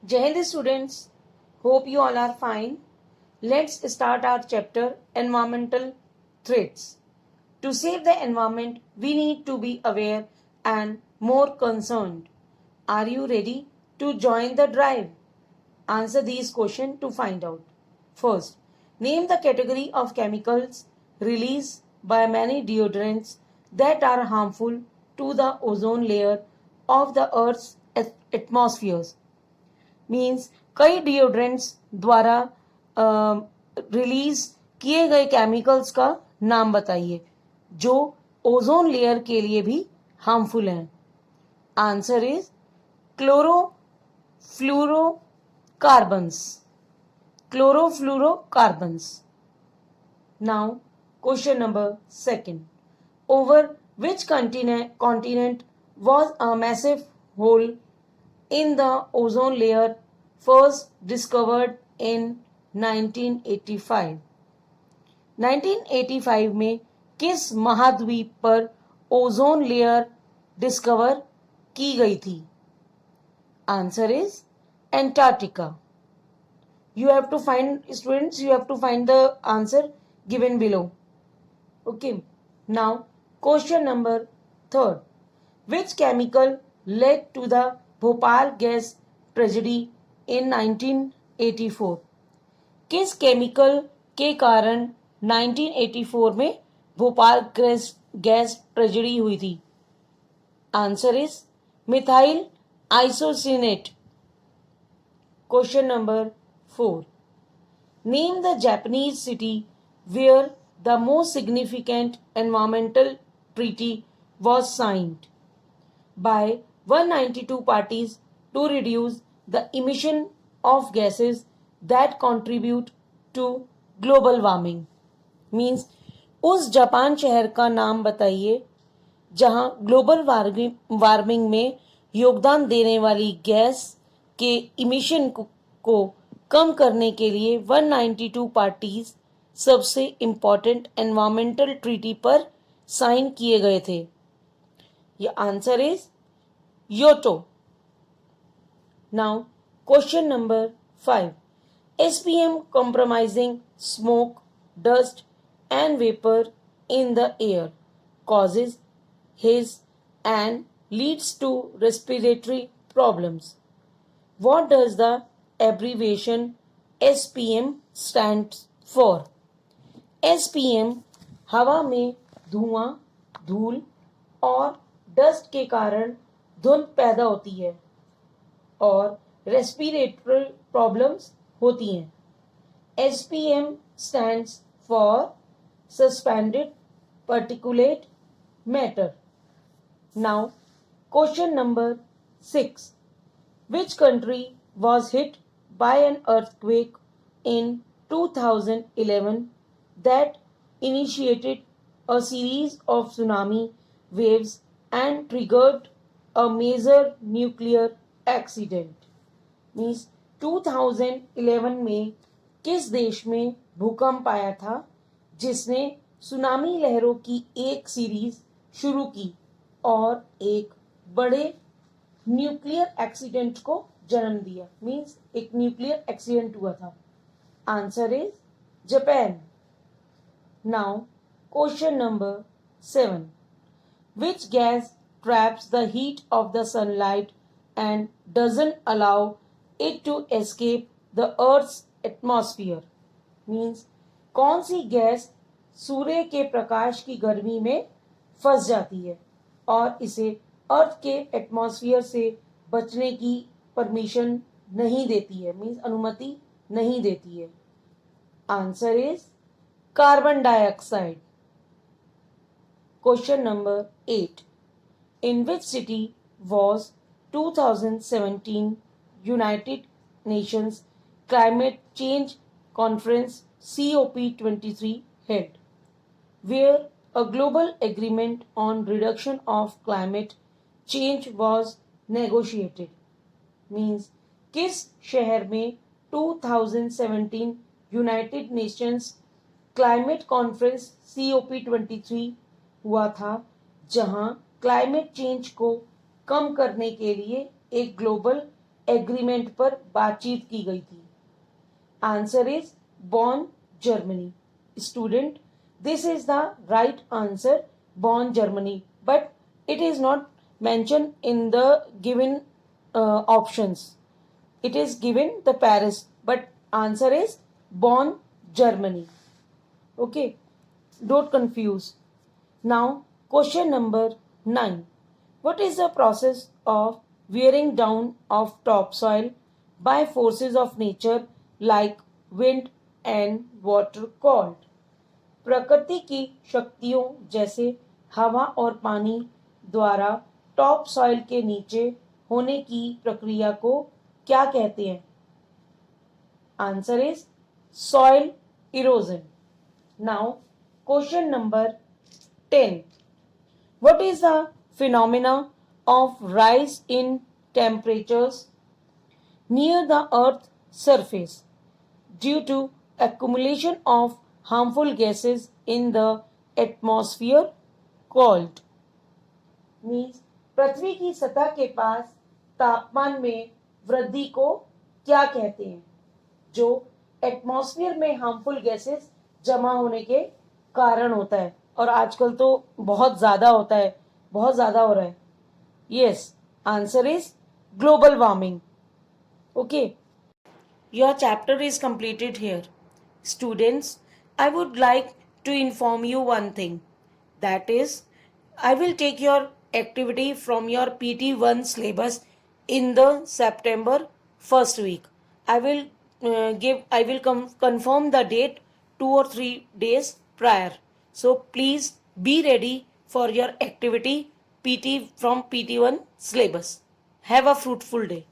Jai Hind students, hope you all are fine. Let's start our chapter Environmental Threats. To save the environment, we need to be aware and more concerned. Are you ready to join the drive? Answer these questions to find out. First, name the category of chemicals released by many deodorants that are harmful to the ozone layer of the Earth's atmospheres. Means कई deodorants द्वारा release किए गए chemicals का नाम बताइए जो ozone layer के लिए भी हार्मफुल हैं. Answer is chlorofluorocarbons. Chlorofluorocarbons. Now question number second. Over which continent was a massive hole in the ozone layer first discovered in 1985. 1985 में किस महाद्वीप पर ओजोन लेयर डिस्कवर की गई थी? Answer is Antarctica. You have to find, students, you have to find the answer given below. Okay. Now, question number third. Which chemical led to the Bhopal gas tragedy in 1984? किस chemical के कारण 1984 में Bhopal gas tragedy हुई थी? Answer is methyl isocyanate. Question number 4. Name the Japanese city where the most significant environmental treaty was signed by 192 parties to reduce the emission of gases that contribute to global warming. Means उस Japan शहर का नाम बताइए जहां global warming में योगदान देने वाली गैस के इमिशन को कम करने के लिए 192 पार्टीज सबसे इम्पॉर्टेंट एनवायरमेंटल ट्रीटी पर साइन किए गए थे. The answer is Kyoto. Now, question number 5. SPM compromising smoke, dust and vapor in the air causes haze and leads to respiratory problems. What does the abbreviation SPM stand for? SPM हवा में धुआं, धूल और dust के कारण धुंध पैदा होती है और रेस्पिरेटरी प्रॉब्लम्स होती हैं. SPM stands for suspended particulate matter. Now, question number 6. Which country was hit by an earthquake in 2011 that initiated a series of tsunami waves and triggered a major nuclear accident? Means 2011 में किस देश में भूकंप आया था जिसने tsunami लहरों की एक सीरीज शुरू की और एक बड़े न्यूक्लियर एक्सीडेंट को जन्म दिया? मीन्स एक न्यूक्लियर एक्सीडेंट हुआ था. Answer is Japan. Now question number 7. Which gas traps the heat of the sunlight and doesn't allow it to escape the Earth's atmosphere? Means कौन सी गैस सूर्य के प्रकाश की गर्मी में फंस जाती है और इसे अर्थ के एटमॉस्फेयर से बचने की परमिशन नहीं देती है, मीन्स अनुमति नहीं देती है? Answer is carbon dioxide. Question number 8. In which city was 2017 United Nations Climate Change Conference COP23 held, where a global agreement on reduction of climate change was negotiated? Means किस शहर में 2017 United Nations climate conference COP23 हुआ था जहां climate change को कम करने के लिए एक ग्लोबल एग्रीमेंट पर बातचीत की गई थी? Answer is born Germany. Student, this is the right answer, Bonn, Germany, but it is not mentioned in the given options. It is given the Paris, but answer is Bonn, Germany. Okay, don't confuse. Now, question number 9. What is the process of wearing down of topsoil by forces of nature like wind and water called? प्रकृति की शक्तियों जैसे हवा और पानी द्वारा top soil के नीचे होने की प्रक्रिया को क्या कहते हैं? Answer is soil erosion. Now question number 10. What is the phenomena of rise in temperatures near the earth surface due to accumulation of harmful gases in the atmosphere called? Means पृथ्वी की सतह के पास तापमान में वृद्धि को क्या कहते हैं, जो एटमॉस्फेयर में हार्मफुल गैसेस जमा होने के कारण होता है, और आजकल तो बहुत ज्यादा होता है, बहुत ज्यादा हो रहा है. Yes, answer is global warming. Okay, your chapter is completed here. Students, I would like to inform you one thing. That is, I will take your activity from your PT1 syllabus in the September first week. I will confirm the date 2 or 3 days prior. So please be ready for your activity PT from PT1 syllabus. Have a fruitful day.